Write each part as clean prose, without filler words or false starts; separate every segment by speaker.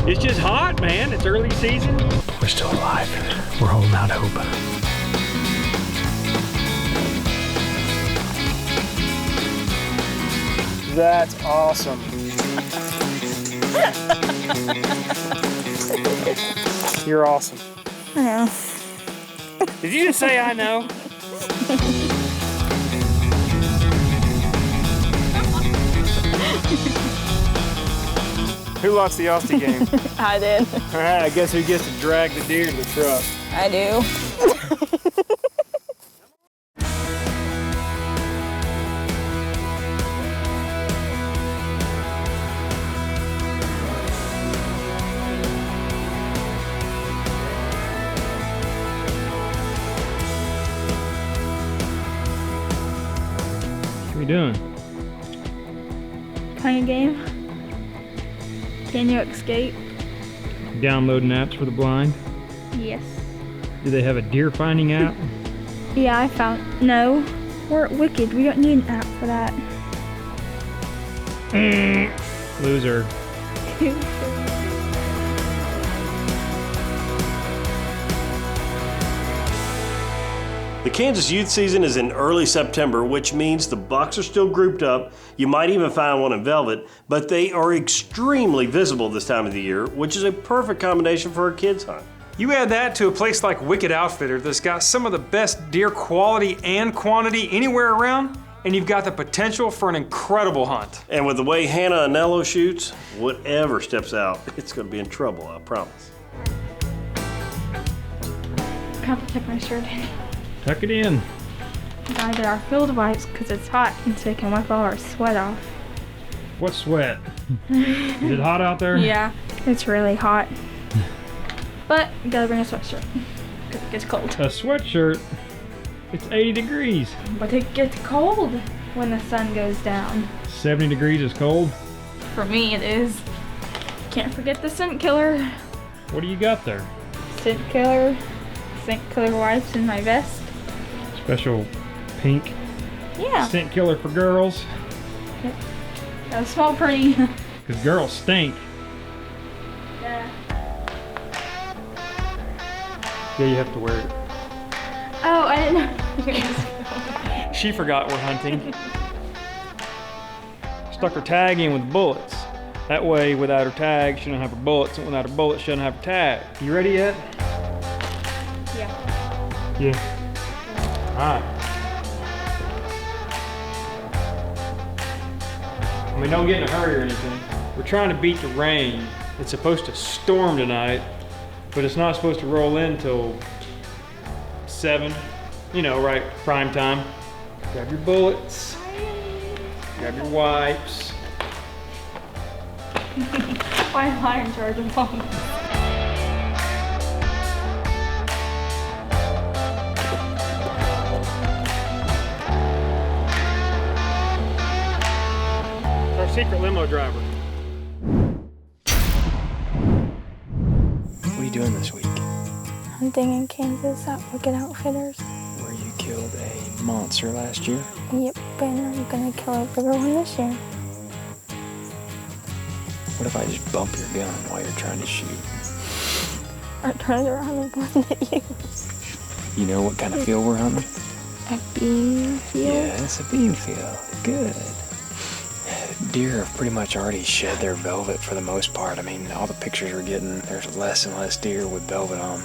Speaker 1: It's just hot, man. It's early season. We're still alive. We're holding out hope.
Speaker 2: That's awesome. You're awesome.
Speaker 3: I know.
Speaker 2: Did you just say I know? Who lost the Austin game?
Speaker 3: I did.
Speaker 2: All right, I guess who gets to drag the deer to the truck?
Speaker 3: I do.
Speaker 1: What are you doing?
Speaker 3: Playing a game. Can you escape?
Speaker 1: Downloading apps for the blind?
Speaker 3: Yes.
Speaker 1: Do they have a deer finding app?
Speaker 3: Yeah, I found. No. We're at Wicked. We don't need an app for that.
Speaker 1: Loser.
Speaker 4: The Kansas youth season is in early September, which means the bucks are still grouped up. You might even find one in velvet, but they are extremely visible this time of the year, which is a perfect combination for a kids hunt.
Speaker 5: You add that to a place like Wicked Outfitter that's got some of the best deer quality and quantity anywhere around, and you've got the potential for an incredible hunt.
Speaker 4: And with the way Hannah Anello shoots, whatever steps out, it's going to be in trouble, I promise.
Speaker 3: I have to tuck my shirt in.
Speaker 1: Tuck it in.
Speaker 3: Gotta get our field wipes because it's hot and so we can wipe all our sweat off.
Speaker 1: What sweat? Is it hot out there?
Speaker 3: Yeah, it's really hot. But you gotta bring a sweatshirt because it gets cold.
Speaker 1: A sweatshirt? It's 80 degrees.
Speaker 3: But it gets cold when the sun goes down.
Speaker 1: 70 degrees is cold?
Speaker 3: For me, it is. Can't forget the scent killer.
Speaker 1: What do you got there?
Speaker 3: Scent killer wipes in my vest.
Speaker 1: Special pink
Speaker 3: Yeah.
Speaker 1: scent killer for girls?
Speaker 3: Yep. Gotta smell pretty.
Speaker 1: Because girls stink.
Speaker 3: Yeah.
Speaker 1: Yeah, you have to wear it.
Speaker 3: Oh, I didn't know.
Speaker 1: She forgot we're hunting. Stuck her tag in with bullets. That way, without her tag, she don't have her bullets, and without her bullets, she doesn't have her tag. You ready yet?
Speaker 3: Yeah.
Speaker 1: Yeah. Alright. I mean, don't get in a hurry or anything. We're trying to beat the rain. It's supposed to storm tonight, but it's not supposed to roll in till 7. You know, right, prime time. Grab your bullets. Grab your wipes.
Speaker 3: Why am I in charge of all this?
Speaker 1: Our secret limo driver.
Speaker 2: What are you doing this week?
Speaker 3: Hunting in Kansas at Wicked Outfitters.
Speaker 2: Where you killed a monster last year?
Speaker 3: Yep, and I'm gonna kill a bigger one this year.
Speaker 2: What if I just bump your gun while you're trying to shoot?
Speaker 3: Or turn it around and point at you.
Speaker 2: You know what kind of field we're hunting?
Speaker 3: A bean field?
Speaker 2: Yeah, it's a bean field. Good. Deer have pretty much already shed their velvet for the most part. I mean, all the pictures we're getting, there's less and less deer with velvet on.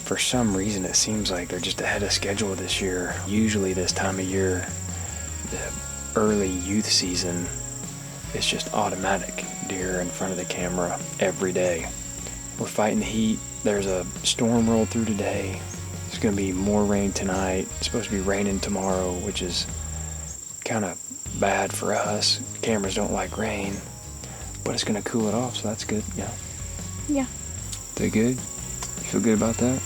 Speaker 2: For some reason, it seems like they're just ahead of schedule this year. Usually this time of year, the early youth season, it's just automatic deer in front of the camera every day. We're fighting the heat. There's a storm rolled through today. There's going to be more rain tonight. It's supposed to be raining tomorrow, which is kind of bad for us. Cameras don't like rain, but it's going to cool it off, so that's good. Yeah.
Speaker 3: Yeah.
Speaker 2: Is that good? You feel good about that?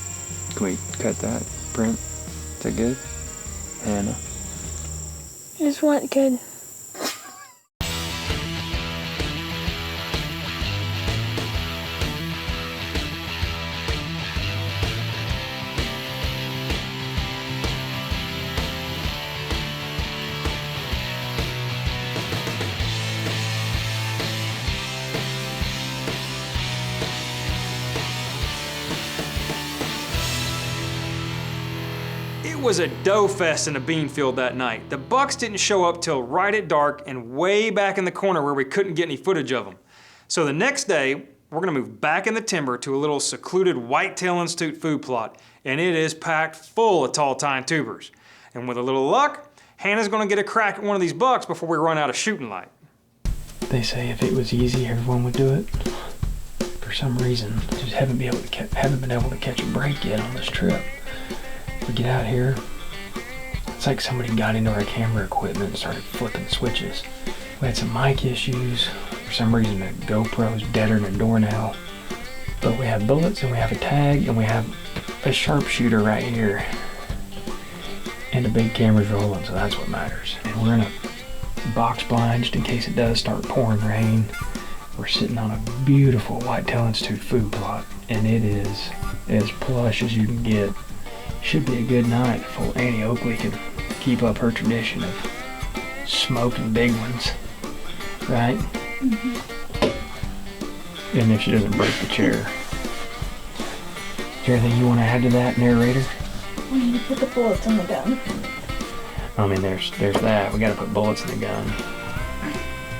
Speaker 2: Can we cut that print? Is that good? Hannah?
Speaker 3: I just want good.
Speaker 5: was a doe fest in a bean field that night. The bucks didn't show up till right at dark and way back in the corner where we couldn't get any footage of them. So the next day, we're gonna move back in the timber to a little secluded Whitetail Institute food plot, and it is packed full of tall tine tubers. And with a little luck, Hannah's gonna get a crack at one of these bucks before we run out of shooting light.
Speaker 2: They say if it was easy, everyone would do it. For some reason, just haven't been able to catch a break yet on this trip. We get out here, it's like somebody got into our camera equipment and started flipping switches. We had some mic issues. For some reason, the GoPro's deader than a doornail. But we have bullets and we have a tag and we have a sharpshooter right here. And the big camera's rolling, so that's what matters. And we're in a box blind just in case it does start pouring rain. We're sitting on a beautiful Whitetail Institute food plot, and it is as plush as you can get. Should be a good night if old Annie Oakley can keep up her tradition of smoking big ones, right? Mm-hmm. And if she doesn't break the chair. Is there anything you want to add to that, narrator?
Speaker 3: We need to put the bullets in the gun.
Speaker 2: I mean, there's that. We got to put bullets in the gun.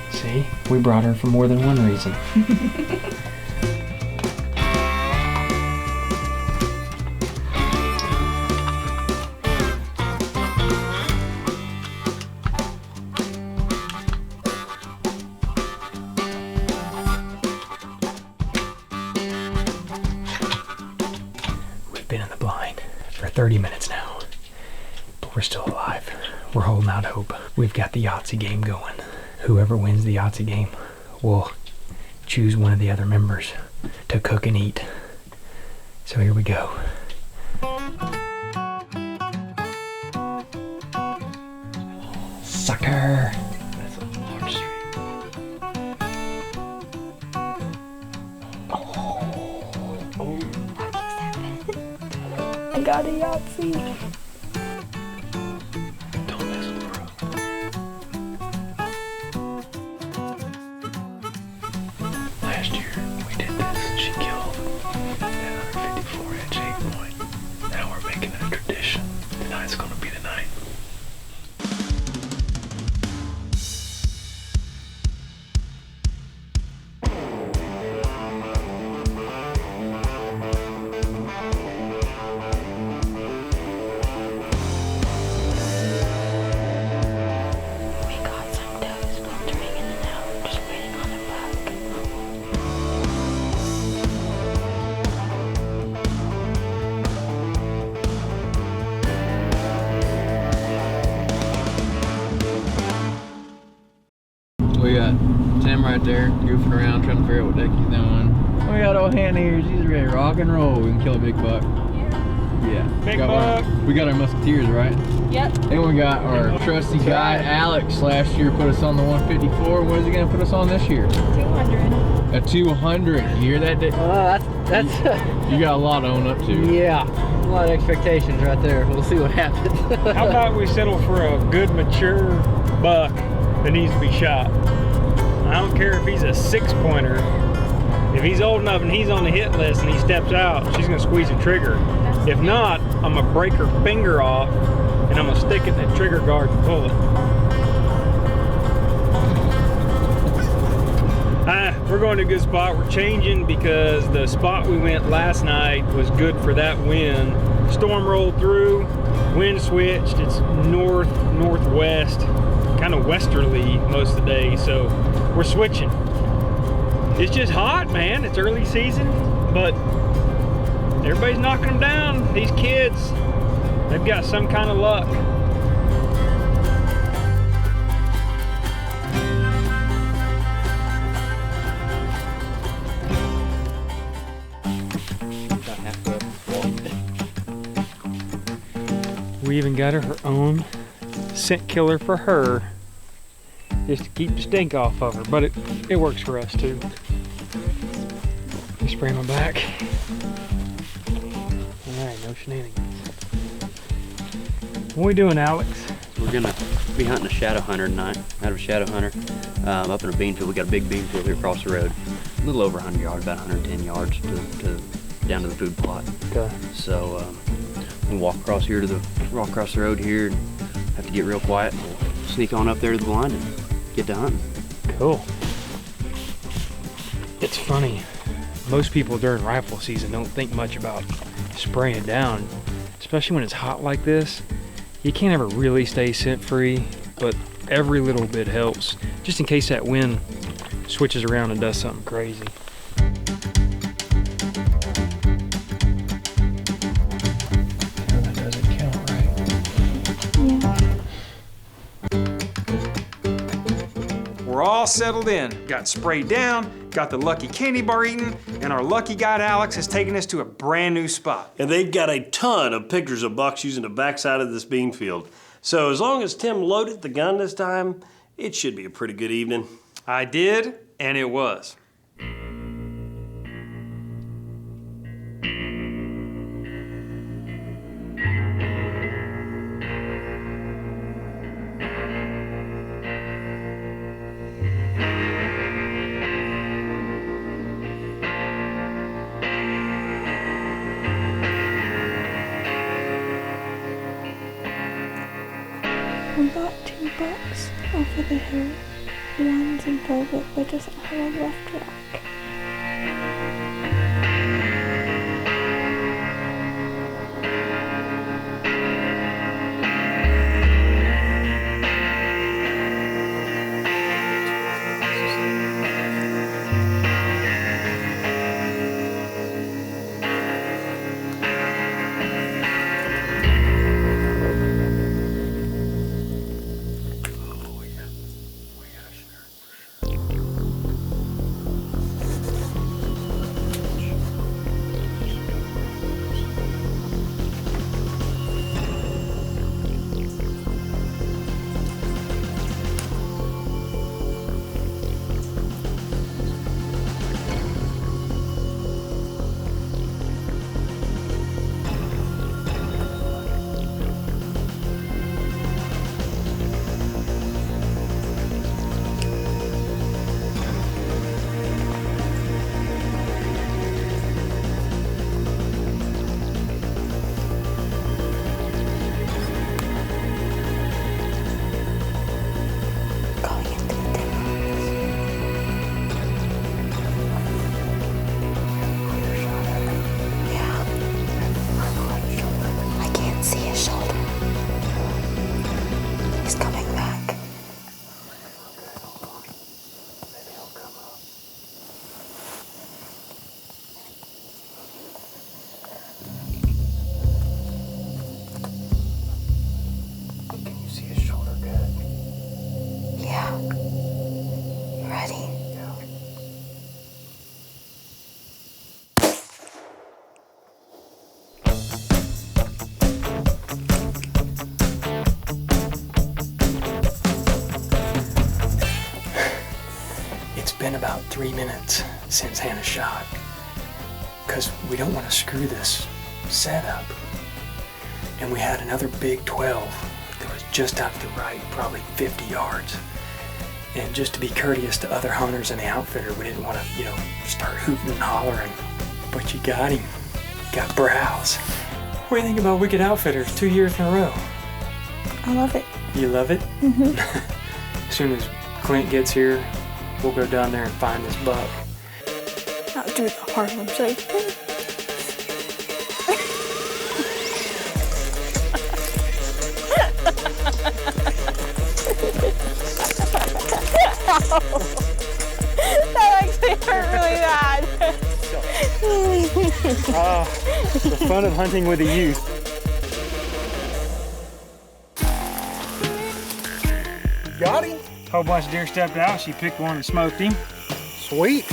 Speaker 2: See, we brought her for more than one reason. We've been in the blind for 30 minutes now, but we're still alive. We're holding out hope. We've got the Yahtzee game going. Whoever wins the Yahtzee game will choose one of the other members to cook and eat. So here we go. Sucker! That's a large street.
Speaker 3: I got a Yahtzee.
Speaker 2: Don't mess with the road. Last year we did this and she killed that 154-inch 8-point. Now we're making it a tradition. Tonight's gonna be the night.
Speaker 3: We got some does filtering in and out, just waiting on a buck.
Speaker 6: We got Tim right there goofing around trying to figure out what the heck he's doing. We got old Hannah here, she's ready to rock and roll. We can kill a big buck. Yeah.
Speaker 1: Big buck.
Speaker 6: We got our musketeers, right?
Speaker 3: Yep.
Speaker 6: Then we got our trusty guy, Alex. Last year put us on the 154. What is he gonna put us on this year?
Speaker 3: 200.
Speaker 6: A 200. You hear that?
Speaker 7: That's
Speaker 6: You got a lot to own up to.
Speaker 7: yeah, a lot of expectations right there. We'll see what happens.
Speaker 1: How about we settle for a good mature buck that needs to be shot? I don't care if he's a 6-pointer. If he's old enough and he's on the hit list and he steps out, she's gonna squeeze the trigger. If not, I'm gonna break her finger off and I'm gonna stick it in the trigger guard and pull it. We're going to a good spot. We're changing because the spot we went last night was good for that wind. Storm rolled through, wind switched. It's northwest, kind of westerly most of the day, so we're switching. It's just hot, man. It's early season, but everybody's knocking them down. These kids, they've got some kind of luck. We even got her own scent killer for her, just to keep the stink off of her, but it works for us too. Just spray my back. Alright, no shenanigans. What are we doing, Alex?
Speaker 8: We're gonna be hunting a shadow hunter tonight, out of a shadow hunter, up in a bean field. We got a big bean field here across the road, a little over 100 yards, about 110 yards to down to the food plot.
Speaker 1: Okay.
Speaker 8: So We'll walk across the road here and have to get real quiet. We'll sneak on up there to the blind and get to hunting.
Speaker 1: Cool. It's funny. Most people during rifle season don't think much about spraying down, especially when it's hot like this. You can't ever really stay scent free, but every little bit helps, just in case that wind switches around and does something crazy.
Speaker 2: That doesn't count, right?
Speaker 3: Yeah.
Speaker 5: We're all settled in, got sprayed down, got the lucky candy bar eaten, and our lucky guide Alex has taken us to a brand new spot.
Speaker 4: And they've got a ton of pictures of bucks using the backside of this bean field. So as long as Tim loaded the gun this time, it should be a pretty good evening.
Speaker 5: I did, and it was.
Speaker 3: We got 2 bucks off of the hill. One's in velvet but doesn't have a left rack.
Speaker 2: It's been about 3 minutes since Hannah shot, because we don't want to screw this setup. And we had another big 12 that was just out to the right, probably 50 yards. And just to be courteous to other hunters in the outfitter, we didn't want to, start hooting and hollering. But you got him. Got Browse. What do you think about Wicked Outfitters 2 years in a row?
Speaker 3: I love it.
Speaker 2: You love it?
Speaker 3: Mm-hmm.
Speaker 2: As soon as Clint gets here, we'll go down there and find this buck.
Speaker 3: I'll do the Harlem Shake. That actually hurt really bad.
Speaker 1: The fun of hunting with the youth.
Speaker 9: Got him.
Speaker 1: Whole bunch of deer stepped out. She picked one and smoked him.
Speaker 9: Sweet.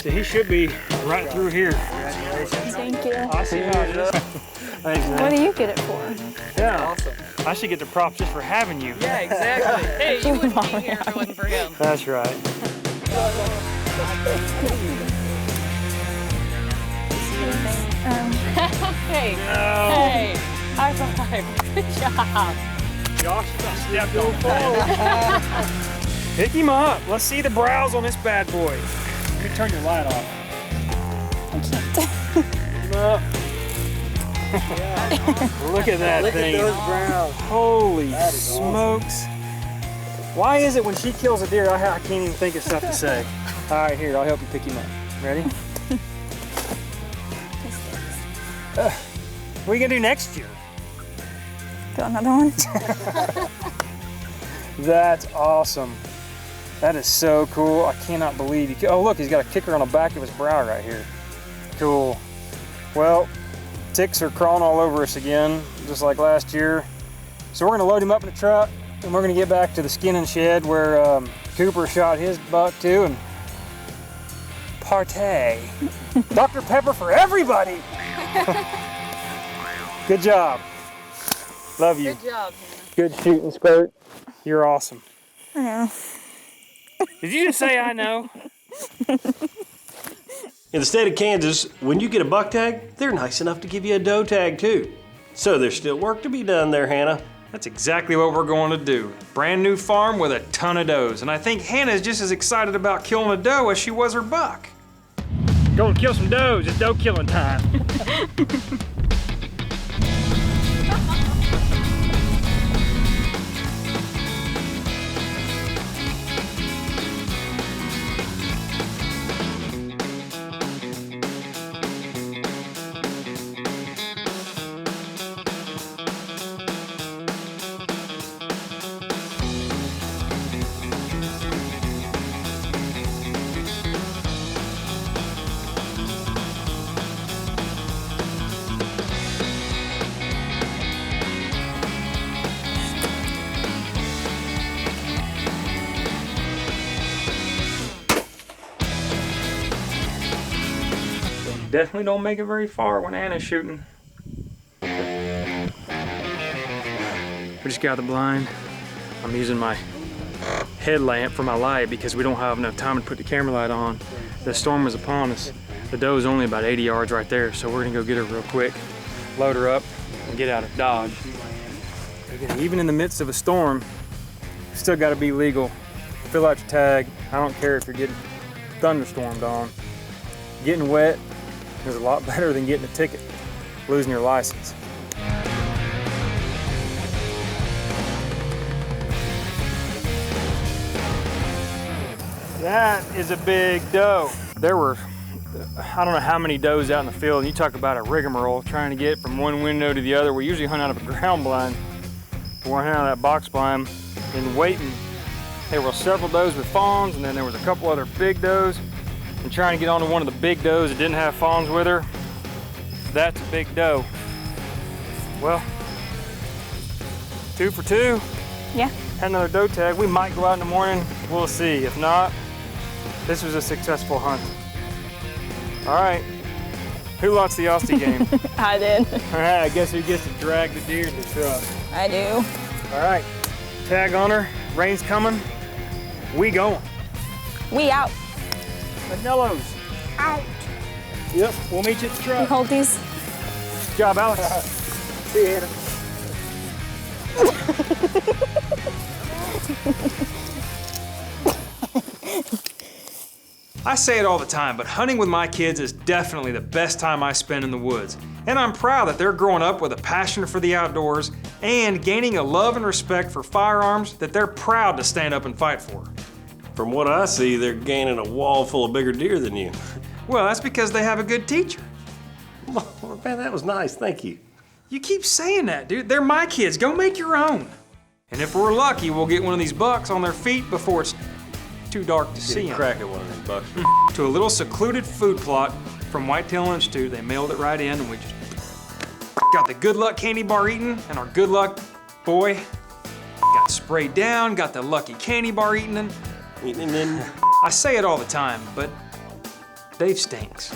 Speaker 1: So he should be right through here.
Speaker 3: Thank you.
Speaker 1: I'll see how it is. Thanks, man.
Speaker 3: What do you get it for?
Speaker 1: Yeah. Awesome. I should get the props just for having you.
Speaker 7: Yeah, exactly. Hey, you wouldn't be here if it wasn't for him.
Speaker 1: That's right.
Speaker 7: Hey,
Speaker 1: No.
Speaker 7: hey, high five. Good job.
Speaker 1: Josh stepped on forward. Pick him up. Let's see the brows on this bad boy. Let me turn your light off.
Speaker 3: I can't.
Speaker 1: Pick him up. Look at that thing.
Speaker 9: Look at those browns.
Speaker 1: Holy smokes. Why is it when she kills a deer, I can't even think of stuff to say? All right, here, I'll help you pick him up. Ready? What are you gonna do next year?
Speaker 3: Got another one?
Speaker 1: That's awesome. That is so cool. I cannot believe you. Oh, look, he's got a kicker on the back of his brow right here. Cool. Well, ticks are crawling all over us again, just like last year. So we're gonna load him up in the truck, and we're gonna get back to the skinning shed where Cooper shot his buck too, and partay. Dr. Pepper for everybody. Good job. Love you.
Speaker 3: Good job,
Speaker 1: Good shooting, Skirt. You're awesome.
Speaker 3: I know.
Speaker 1: Did you just say I know?
Speaker 4: In the state of Kansas, when you get a buck tag, they're nice enough to give you a doe tag too. So there's still work to be done there, Hannah.
Speaker 5: That's exactly what we're going to do. Brand new farm with a ton of does. And I think Hannah's just as excited about killing a doe as she was her buck.
Speaker 1: Go and kill some does. It's doe killing time. Definitely don't make it very far when Anna's shooting. We just got the blind. I'm using my headlamp for my light because we don't have enough time to put the camera light on. The storm is upon us. The doe is only about 80 yards right there, so we're gonna go get her real quick, load her up, and get out of Dodge. Again, even in the midst of a storm, you still gotta be legal. Fill out your tag. I don't care if you're getting thunderstormed on. Getting wet is a lot better than getting a ticket, losing your license. That is a big doe. There were, I don't know how many does out in the field. You talk about a rigmarole trying to get from one window to the other. We usually hunt out of a ground blind. We're hunting out of that box blind and waiting. There were several does with fawns, and then there was a couple other big does. And trying to get onto one of the big does that didn't have fawns with her. That's a big doe. Well, 2 for 2.
Speaker 3: Yeah.
Speaker 1: Had another doe tag. We might go out in the morning. We'll see. If not, this was a successful hunt. All right. Who lost the Austin game?
Speaker 3: I did.
Speaker 1: All right, I guess who gets to drag the deer to the truck?
Speaker 3: I do.
Speaker 1: All right. Tag on her. Rain's coming. We going.
Speaker 3: We out.
Speaker 1: Anello's out. Yep, we'll meet you at the
Speaker 3: You
Speaker 1: truck.
Speaker 3: hold these.
Speaker 1: Good job, Alex. See you, Hannah.
Speaker 5: I say it all the time, but hunting with my kids is definitely the best time I spend in the woods. And I'm proud that they're growing up with a passion for the outdoors and gaining a love and respect for firearms that they're proud to stand up and fight for.
Speaker 4: From what I see, they're gaining a wall full of bigger deer than you.
Speaker 5: Well, that's because they have a good teacher.
Speaker 4: Well, man, that was nice, thank you.
Speaker 5: You keep saying that, dude. They're my kids. Go make your own. And if we're lucky, we'll get one of these bucks on their feet before it's too dark to see them.
Speaker 4: Crack at one of these bucks.
Speaker 5: To a little secluded food plot from Whitetail Institute. They mailed it right in, and we just got the good luck candy bar eaten, and our good luck boy got sprayed down, got the lucky candy bar eaten, and
Speaker 4: And then
Speaker 5: I say it all the time, but Dave stinks.